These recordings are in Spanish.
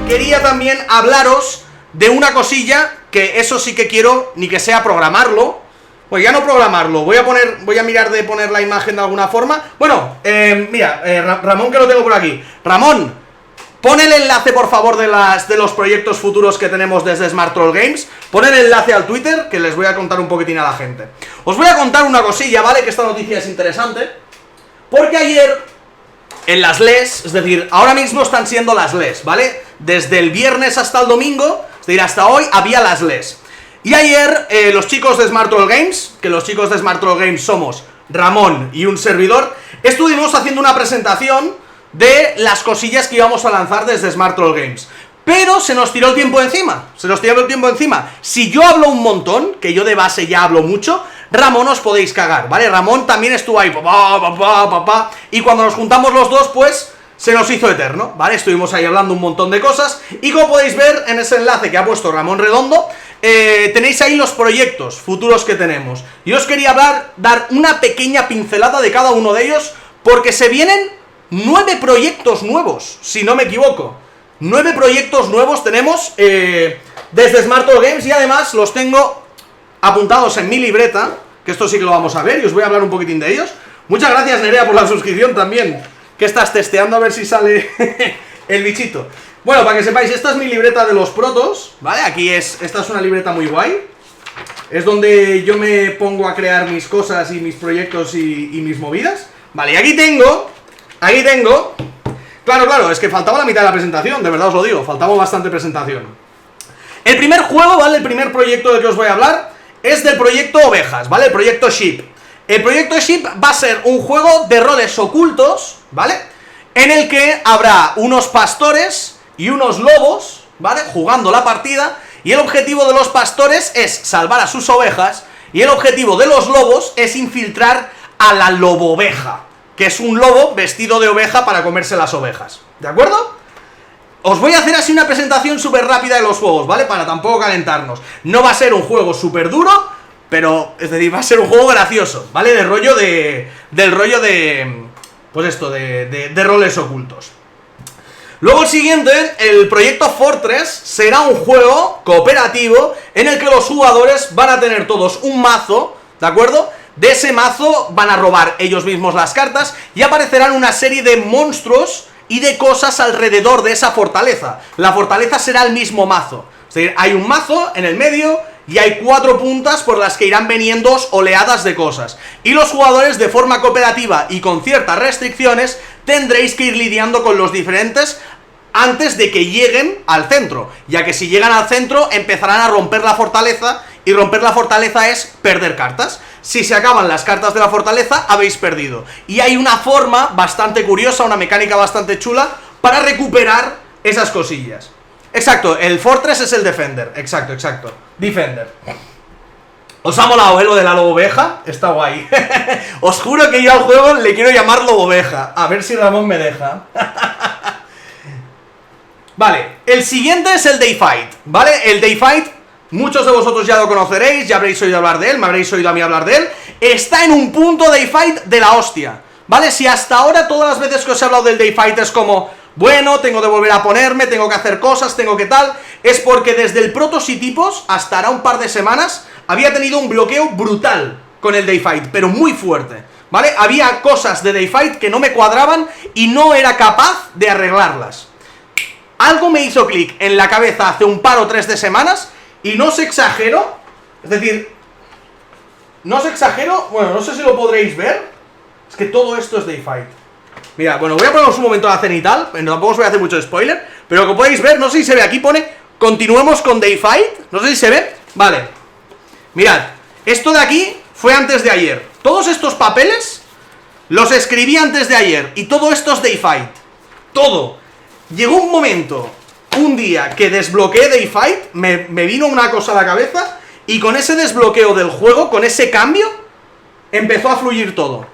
quería también hablaros de una cosilla que eso sí que quiero, ni que sea programarlo. Pues ya no programarlo, voy a mirar de poner la imagen de alguna forma. Bueno, mira, Ramón, que lo tengo por aquí. Ramón, pon el enlace por favor de los proyectos futuros que tenemos desde Smart Troll Games. Pon el enlace al Twitter, que les voy a contar un poquitín a la gente. Os voy a contar una cosilla, ¿vale? Que esta noticia es interesante. Porque ayer, en las LES, es decir, ahora mismo están siendo las LES, ¿vale? Desde el viernes hasta el domingo, es decir, hasta hoy, había las LES. Y ayer, los chicos de Smart Troll Games, que los chicos de Smart Troll Games somos Ramón y un servidor, estuvimos haciendo una presentación de las cosillas que íbamos a lanzar desde Smart Troll Games. Pero se nos tiró el tiempo encima, Si yo hablo un montón, que yo de base ya hablo mucho, Ramón os podéis cagar, ¿vale? Ramón también estuvo ahí, y cuando nos juntamos los dos, pues se nos hizo eterno, ¿vale? Estuvimos ahí hablando un montón de cosas, y como podéis ver en ese enlace que ha puesto Ramón Redondo, tenéis ahí los proyectos futuros que tenemos. Yo os quería dar una pequeña pincelada de cada uno de ellos, porque se vienen 9 proyectos nuevos, si no me equivoco. 9 proyectos nuevos tenemos desde Smart Troll Games, y además los tengo apuntados en mi libreta, que esto sí que lo vamos a ver, y os voy a hablar un poquitín de ellos. Muchas gracias, Nerea, por la suscripción también, que estás testeando a ver si sale el bichito. Bueno, para que sepáis, esta es mi libreta de los protos, ¿vale? Esta es una libreta muy guay. Es donde yo me pongo a crear mis cosas y mis proyectos y mis movidas. Vale, y aquí tengo... Claro, es que faltaba la mitad de la presentación, de verdad os lo digo, faltaba bastante presentación. El primer juego, ¿vale? El primer proyecto del que os voy a hablar es del proyecto Ovejas, ¿vale? El proyecto Sheep. El proyecto Sheep va a ser un juego de roles ocultos, ¿vale? En el que habrá unos pastores y unos lobos, ¿vale? Jugando la partida, y el objetivo de los pastores es salvar a sus ovejas, y el objetivo de los lobos es infiltrar a la lobo-oveja, que es un lobo vestido de oveja para comerse las ovejas, ¿de acuerdo? Os voy a hacer así una presentación súper rápida de los juegos, ¿vale? Para tampoco calentarnos. No va a ser un juego súper duro, pero, es decir, va a ser un juego gracioso, ¿vale? Del rollo de pues esto, de roles ocultos. Luego el siguiente, el proyecto Fortress, será un juego cooperativo en el que los jugadores van a tener todos un mazo, ¿de acuerdo? De ese mazo van a robar ellos mismos las cartas y aparecerán una serie de monstruos y de cosas alrededor de esa fortaleza. La fortaleza será el mismo mazo. Es decir, hay un mazo en el medio y hay 4 puntas por las que irán veniendo oleadas de cosas. Y los jugadores, de forma cooperativa y con ciertas restricciones, tendréis que ir lidiando con los diferentes antes de que lleguen al centro, ya que si llegan al centro empezarán a romper la fortaleza, y romper la fortaleza es perder cartas. Si se acaban las cartas de la fortaleza, habéis perdido. Y hay una forma bastante curiosa, una mecánica bastante chula para recuperar esas cosillas. Exacto, el Fortress es el Defender, exacto, Defender. ¿Os ha molado lo de la lobo-oveja? Está guay. Os juro que yo al juego le quiero llamar lobo-oveja. A ver si Ramón me deja. Vale, el siguiente es el Day Fight, ¿vale? El Day Fight, muchos de vosotros ya lo conoceréis, ya habréis oído hablar de él, me habréis oído a mí hablar de él. Está en un punto Day Fight de la hostia, ¿vale? Si hasta ahora todas las veces que os he hablado del Day Fight es como, bueno, tengo que volver a ponerme, tengo que hacer cosas, tengo que tal, es porque desde el Protositipos hasta ahora un par de semanas había tenido un bloqueo brutal con el Day Fight, pero muy fuerte, ¿vale? Había cosas de Day Fight que no me cuadraban y no era capaz de arreglarlas. Algo me hizo clic en la cabeza hace un par o 3 de semanas, y no os exagero, es decir, no os exagero, bueno, no sé si lo podréis ver, es que todo esto es Day Fight. Mira, bueno, voy a poneros un momento la cenital, tampoco os voy a hacer mucho spoiler, pero como podéis ver, no sé si se ve, aquí pone, continuemos con Day Fight, no sé si se ve, vale. Mirad, esto de aquí fue antes de ayer, todos estos papeles los escribí antes de ayer, y todo esto es Day Fight, todo. Llegó un momento, un día, que desbloqueé Day Fight, me vino una cosa a la cabeza, y con ese desbloqueo del juego, con ese cambio, empezó a fluir todo,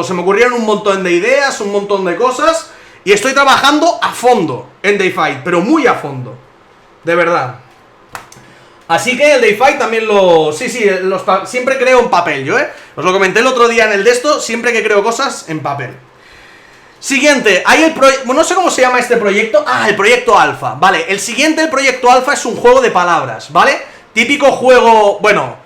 se me ocurrieron un montón de ideas, un montón de cosas, y estoy trabajando a fondo en Day Fight, pero muy a fondo, de verdad. Así que el Day Fight también lo... Sí, siempre creo en papel yo, os lo comenté el otro día en el de esto, siempre que creo cosas en papel. Siguiente, hay el proyecto, bueno, no sé cómo se llama este proyecto. Ah, el proyecto Alfa, vale. El siguiente, el proyecto Alfa, es un juego de palabras, ¿vale? Típico juego, bueno,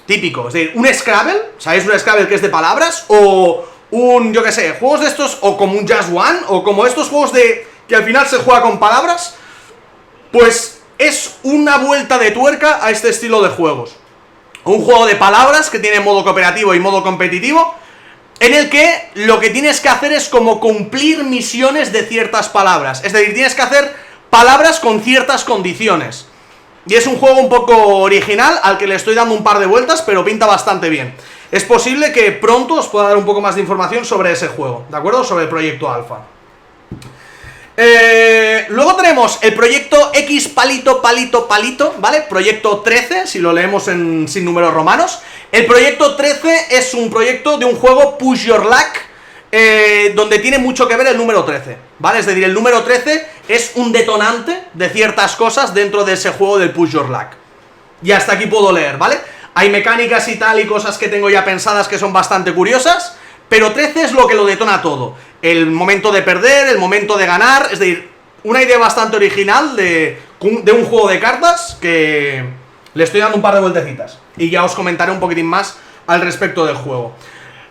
típico, es decir, un Scrabble, ¿sabéis un Scrabble que es de palabras? O un, yo qué sé, juegos de estos, o como un Just One, o como estos juegos de que al final se juega con palabras. Pues es una vuelta de tuerca a este estilo de juegos. Un juego de palabras que tiene modo cooperativo y modo competitivo, en el que lo que tienes que hacer es como cumplir misiones de ciertas palabras. Es decir, tienes que hacer palabras con ciertas condiciones. Y es un juego un poco original, al que le estoy dando un par de vueltas, pero pinta bastante bien. Es posible que pronto os pueda dar un poco más de información sobre ese juego, ¿de acuerdo? Sobre el proyecto Alfa. Luego tenemos el proyecto X palito, ¿vale? Proyecto 13, si lo leemos sin números romanos. El proyecto 13 es un proyecto de un juego Push Your Luck, donde tiene mucho que ver el número 13, ¿vale? Es decir, el número 13 es un detonante de ciertas cosas dentro de ese juego del Push Your Luck. Y hasta aquí puedo leer, ¿vale? Hay mecánicas y tal y cosas que tengo ya pensadas que son bastante curiosas, pero 13 es lo que lo detona todo. El momento de perder, el momento de ganar, es decir, una idea bastante original de un juego de cartas que le estoy dando un par de vueltecitas. Y ya os comentaré un poquitín más al respecto del juego.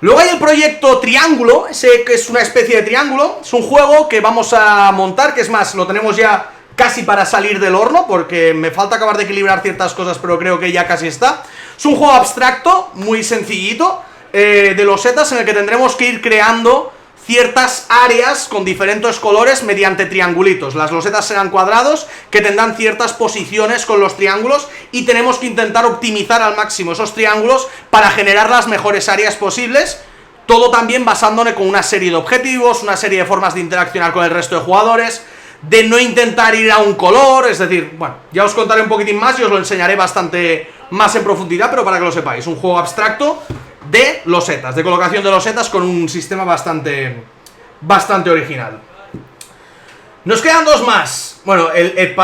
Luego hay el proyecto Triángulo, ese que es una especie de triángulo. Es un juego que vamos a montar, que es más, lo tenemos ya casi para salir del horno, porque me falta acabar de equilibrar ciertas cosas, pero creo que ya casi está. Es un juego abstracto, muy sencillito, de losetas, en el que tendremos que ir creando ciertas áreas con diferentes colores mediante triangulitos. Las losetas serán cuadrados que tendrán ciertas posiciones con los triángulos y tenemos que intentar optimizar al máximo esos triángulos para generar las mejores áreas posibles. Todo también basándonos con una serie de objetivos, una serie de formas de interaccionar con el resto de jugadores, de no intentar ir a un color, es decir, bueno, ya os contaré un poquitín más y os lo enseñaré bastante más en profundidad, pero para que lo sepáis, un juego abstracto de losetas, de colocación de losetas con un sistema bastante original. Nos quedan dos más. Bueno, el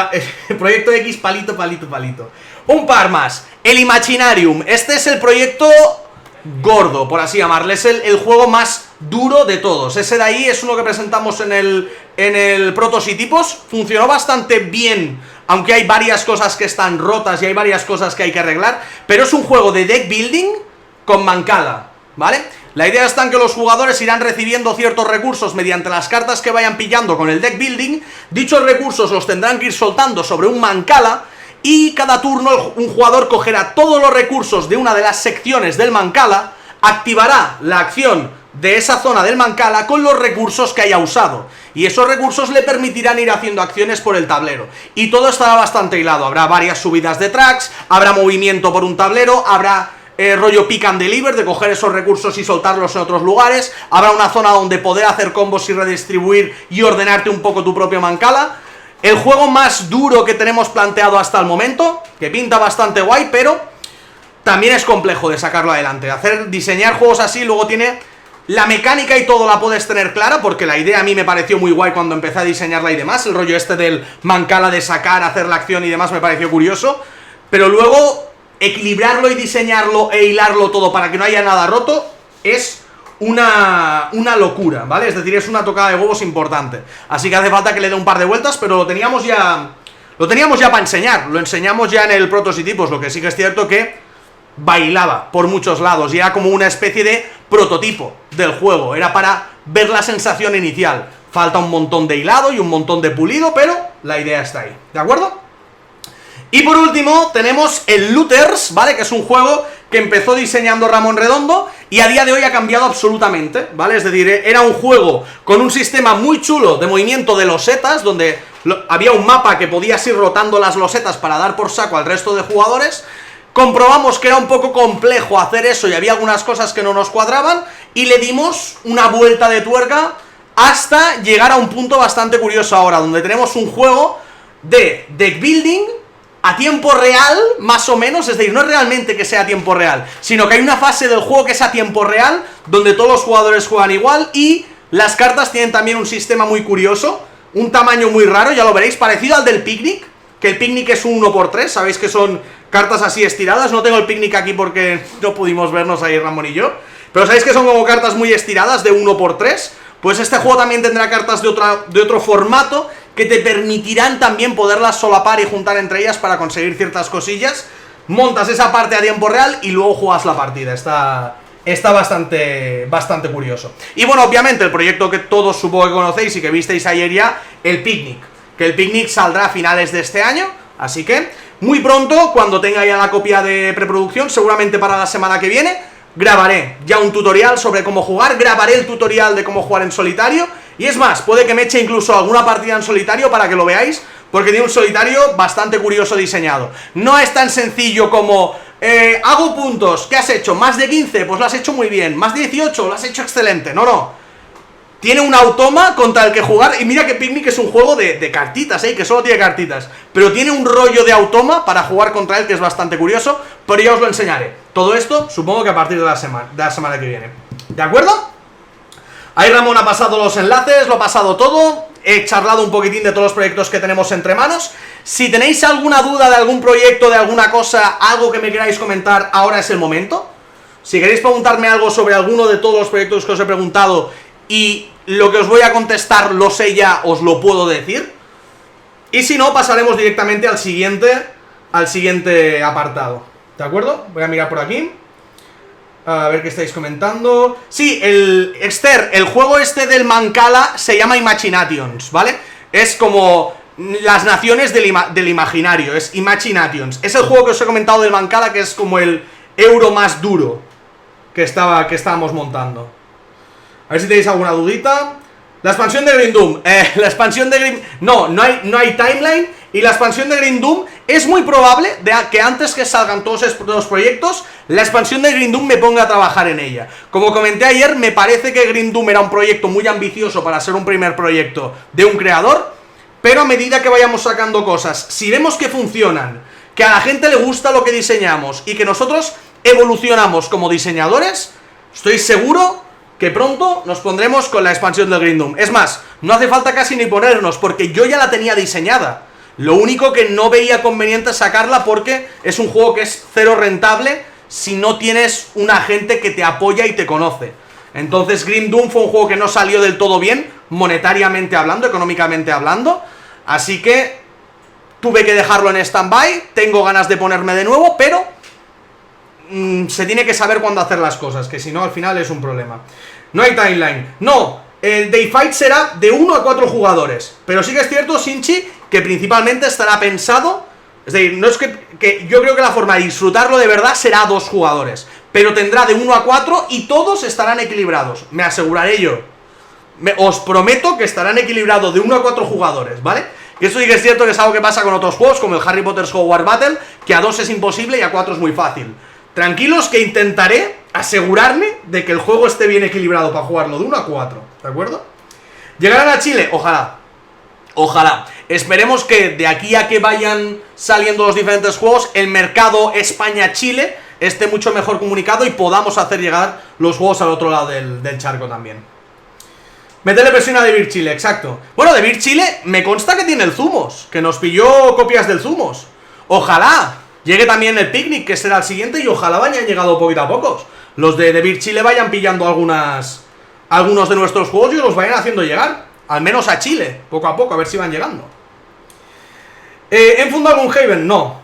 proyecto X palito. Un par más. El Imaginarium. Este es el proyecto gordo, por así llamarle. Es el juego más duro de todos. Ese de ahí es uno que presentamos en el Prototipos. Funcionó bastante bien, aunque hay varias cosas que están rotas y hay varias cosas que hay que arreglar. Pero es un juego de deck building con Mancala, ¿vale? La idea está en que los jugadores irán recibiendo ciertos recursos mediante las cartas que vayan pillando con el deck building. Dichos recursos los tendrán que ir soltando sobre un Mancala y cada turno un jugador cogerá todos los recursos de una de las secciones del Mancala, activará la acción de esa zona del Mancala con los recursos que haya usado, y esos recursos le permitirán ir haciendo acciones por el tablero. Y todo estará bastante hilado, habrá varias subidas de tracks, habrá movimiento por un tablero, habrá rollo pick and deliver, de coger esos recursos y soltarlos en otros lugares, habrá una zona donde poder hacer combos y redistribuir y ordenarte un poco tu propio Mancala. El juego más duro que tenemos planteado hasta el momento, que pinta bastante guay, pero también es complejo de sacarlo adelante. Diseñar juegos así, luego tiene la mecánica y todo la puedes tener clara, porque la idea a mí me pareció muy guay cuando empecé a diseñarla y demás. El rollo este del Mancala de sacar, hacer la acción y demás me pareció curioso, pero luego equilibrarlo y diseñarlo e hilarlo todo para que no haya nada roto es una locura, ¿vale? Es decir, es una tocada de huevos importante. Así que hace falta que le dé un par de vueltas, pero lo teníamos ya para enseñar. Lo enseñamos ya en el Prototipos, lo que sí que es cierto que bailaba por muchos lados y era como una especie de prototipo del juego. Era para ver la sensación inicial. Falta un montón de hilado y un montón de pulido, pero la idea está ahí, ¿de acuerdo? Y por último tenemos el Looters, ¿vale? Que es un juego que empezó diseñando Ramón Redondo y a día de hoy ha cambiado absolutamente, ¿vale? Es decir, era un juego con un sistema muy chulo de movimiento de losetas, donde había un mapa que podías ir rotando las losetas para dar por saco al resto de jugadores. Comprobamos que era un poco complejo hacer eso y había algunas cosas que no nos cuadraban, y le dimos una vuelta de tuerca hasta llegar a un punto bastante curioso ahora, donde tenemos un juego de deck building a tiempo real, más o menos. Es decir, no es realmente que sea a tiempo real, sino que hay una fase del juego que es a tiempo real, donde todos los jugadores juegan igual, y las cartas tienen también un sistema muy curioso, un tamaño muy raro, ya lo veréis, parecido al del Picnic, que el Picnic es un 1×3, sabéis que son cartas así estiradas. No tengo el Picnic aquí porque no pudimos vernos ahí Ramón y yo, pero sabéis que son como cartas muy estiradas de 1×3, pues este juego también tendrá cartas de otro formato que te permitirán también poderlas solapar y juntar entre ellas para conseguir ciertas cosillas. Montas esa parte a tiempo real y luego juegas la partida. Está bastante curioso. Y bueno, obviamente el proyecto que todos supongo que conocéis y que visteis ayer ya, el Picnic. Que el Picnic saldrá a finales de este año, así que muy pronto, cuando tenga ya la copia de preproducción, seguramente para la semana que viene, grabaré ya un tutorial sobre cómo jugar, grabaré el tutorial de cómo jugar en solitario, y es más, puede que me eche incluso alguna partida en solitario para que lo veáis, porque tiene un solitario bastante curioso diseñado. No es tan sencillo como, hago puntos, ¿qué has hecho? ¿Más de 15? Pues lo has hecho muy bien. ¿Más de 18? Lo has hecho excelente. No. Tiene un automa contra el que jugar, y mira que Picnic es un juego de cartitas, que solo tiene cartitas, pero tiene un rollo de automa para jugar contra él que es bastante curioso, pero ya os lo enseñaré. Todo esto, supongo que a partir de la semana que viene. ¿De acuerdo? Ahí Ramón ha pasado los enlaces, lo ha pasado todo, he charlado un poquitín de todos los proyectos que tenemos entre manos. Si tenéis alguna duda de algún proyecto, de alguna cosa, algo que me queráis comentar, ahora es el momento. Si queréis preguntarme algo sobre alguno de todos los proyectos que os he preguntado y lo que os voy a contestar lo sé ya, os lo puedo decir. Y si no, pasaremos directamente al siguiente apartado. ¿De acuerdo? Voy a mirar por aquí. A ver qué estáis comentando. Sí, Esther, el juego este del Mancala se llama Imaginations, ¿vale? Es como las naciones del imaginario, es Imaginations. Es el juego que os he comentado del Mancala, que es como el euro más duro que estábamos montando. A ver si tenéis alguna dudita. La expansión de Green Doom. La expansión de Green... No hay timeline. Y la expansión de Green Doom es muy probable que antes que salgan todos estos proyectos, la expansión de Green Doom me ponga a trabajar en ella. Como comenté ayer, me parece que Green Doom era un proyecto muy ambicioso para ser un primer proyecto de un creador, pero a medida que vayamos sacando cosas, si vemos que funcionan, que a la gente le gusta lo que diseñamos y que nosotros evolucionamos como diseñadores, estoy seguro que pronto nos pondremos con la expansión del Green Doom. Es más, no hace falta casi ni ponernos, porque yo ya la tenía diseñada. Lo único que no veía conveniente sacarla porque es un juego que es cero rentable si no tienes una gente que te apoya y te conoce. Entonces Green Doom fue un juego que no salió del todo bien, monetariamente hablando, económicamente hablando, así que tuve que dejarlo en stand-by. Tengo ganas de ponerme de nuevo, pero se tiene que saber cuándo hacer las cosas, que si no al final es un problema. No hay timeline. No, el Day Fight será de 1 a 4 jugadores, pero sí que es cierto, Shinchi, que principalmente estará pensado, es decir, no es que yo creo que la forma de disfrutarlo de verdad será a 2 jugadores, pero tendrá de 1 a 4 y todos estarán equilibrados, me aseguraré yo. Os prometo que estarán equilibrados de 1 a 4 jugadores, ¿vale? Que eso sí que es cierto, que es algo que pasa con otros juegos, como el Harry Potter's Hogwarts Battle, que a 2 es imposible y a 4 es muy fácil. Tranquilos, que intentaré asegurarme de que el juego esté bien equilibrado para jugarlo de 1 a 4, ¿de acuerdo? ¿Llegarán a Chile? Ojalá. Ojalá. Esperemos que de aquí a que vayan saliendo los diferentes juegos, el mercado España-Chile esté mucho mejor comunicado y podamos hacer llegar los juegos al otro lado del charco también. Meterle presión a De Beer Chile, exacto. Bueno, De Beer Chile me consta que tiene el Zumos, que nos pilló copias del Zumos. Ojalá llegue también el Picnic, que será el siguiente, y ojalá vayan llegado poquito a pocos. Los de Beer Chile vayan pillando algunos de nuestros juegos y los vayan haciendo llegar. Al menos a Chile, poco a poco, a ver si van llegando. ¿Enfundar Gloomhaven? No.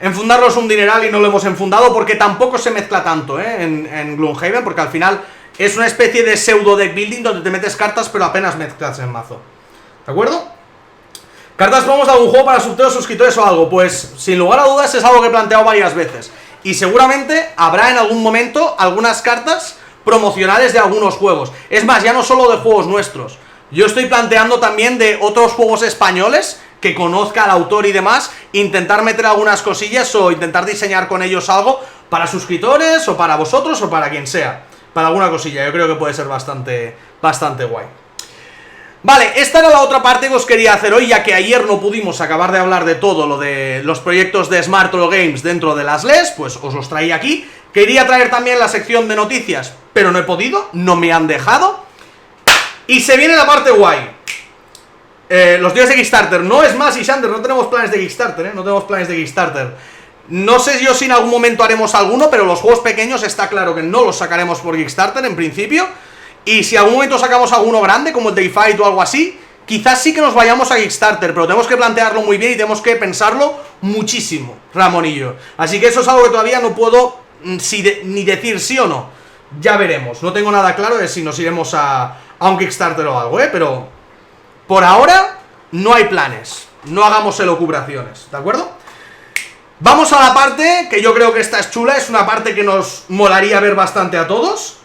Enfundarlo es un dineral y no lo hemos enfundado porque tampoco se mezcla tanto en Gloomhaven, porque al final es una especie de pseudo deck building donde te metes cartas pero apenas mezclas el mazo. ¿De acuerdo? ¿Cartas promos de algún juego para sorteos, suscriptores o algo? Pues sin lugar a dudas es algo que he planteado varias veces. Y seguramente habrá en algún momento algunas cartas promocionales de algunos juegos. Es más, ya no solo de juegos nuestros. Yo estoy planteando también de otros juegos españoles que conozca al autor y demás, intentar meter algunas cosillas o intentar diseñar con ellos algo para suscriptores o para vosotros o para quien sea. Para alguna cosilla, yo creo que puede ser bastante guay. Vale, esta era la otra parte que os quería hacer hoy, ya que ayer no pudimos acabar de hablar de todo lo de los proyectos de Smart Holo Games dentro de las LES, pues os los traía aquí. Quería traer también la sección de noticias, pero no he podido, no me han dejado. Y se viene la parte guay. Los días de Kickstarter. No es más, Isander, no tenemos planes de Kickstarter, no tenemos planes de Kickstarter. No sé yo si en algún momento haremos alguno, pero los juegos pequeños está claro que no los sacaremos por Kickstarter en principio. Y si algún momento sacamos alguno grande, como el Day Fight o algo así, quizás sí que nos vayamos a Kickstarter, pero tenemos que plantearlo muy bien y tenemos que pensarlo muchísimo, Ramonillo. Así que eso es algo que todavía no puedo ni decir sí o no. Ya veremos, no tengo nada claro de si nos iremos a un Kickstarter o algo, pero por ahora no hay planes, no hagamos elucubraciones, ¿de acuerdo? Vamos a la parte que yo creo que esta es chula, es una parte que nos molaría ver bastante a todos.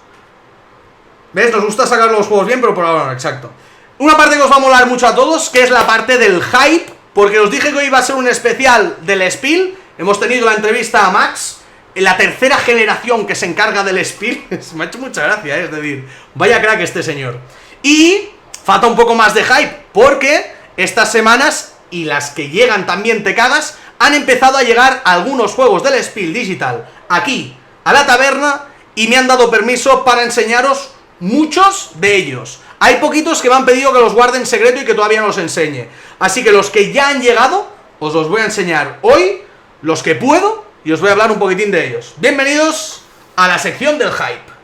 ¿Ves? Nos gusta sacar los juegos bien, pero por ahora no, exacto. Una parte que os va a molar mucho a todos, que es la parte del hype, porque os dije que hoy iba a ser un especial del Spiel. Hemos tenido la entrevista a Max, la tercera generación que se encarga del Spiel. Me ha hecho mucha gracia, es decir, vaya crack este señor. Y falta un poco más de hype, porque estas semanas, y las que llegan también te cagas, han empezado a llegar algunos juegos del Spiel Digital aquí, a la taberna, y me han dado permiso para enseñaros muchos de ellos. Hay poquitos que me han pedido que los guarde en secreto y que todavía no los enseñe. Así que los que ya han llegado, os los voy a enseñar hoy, los que puedo, y os voy a hablar un poquitín de ellos. Bienvenidos a la sección del hype.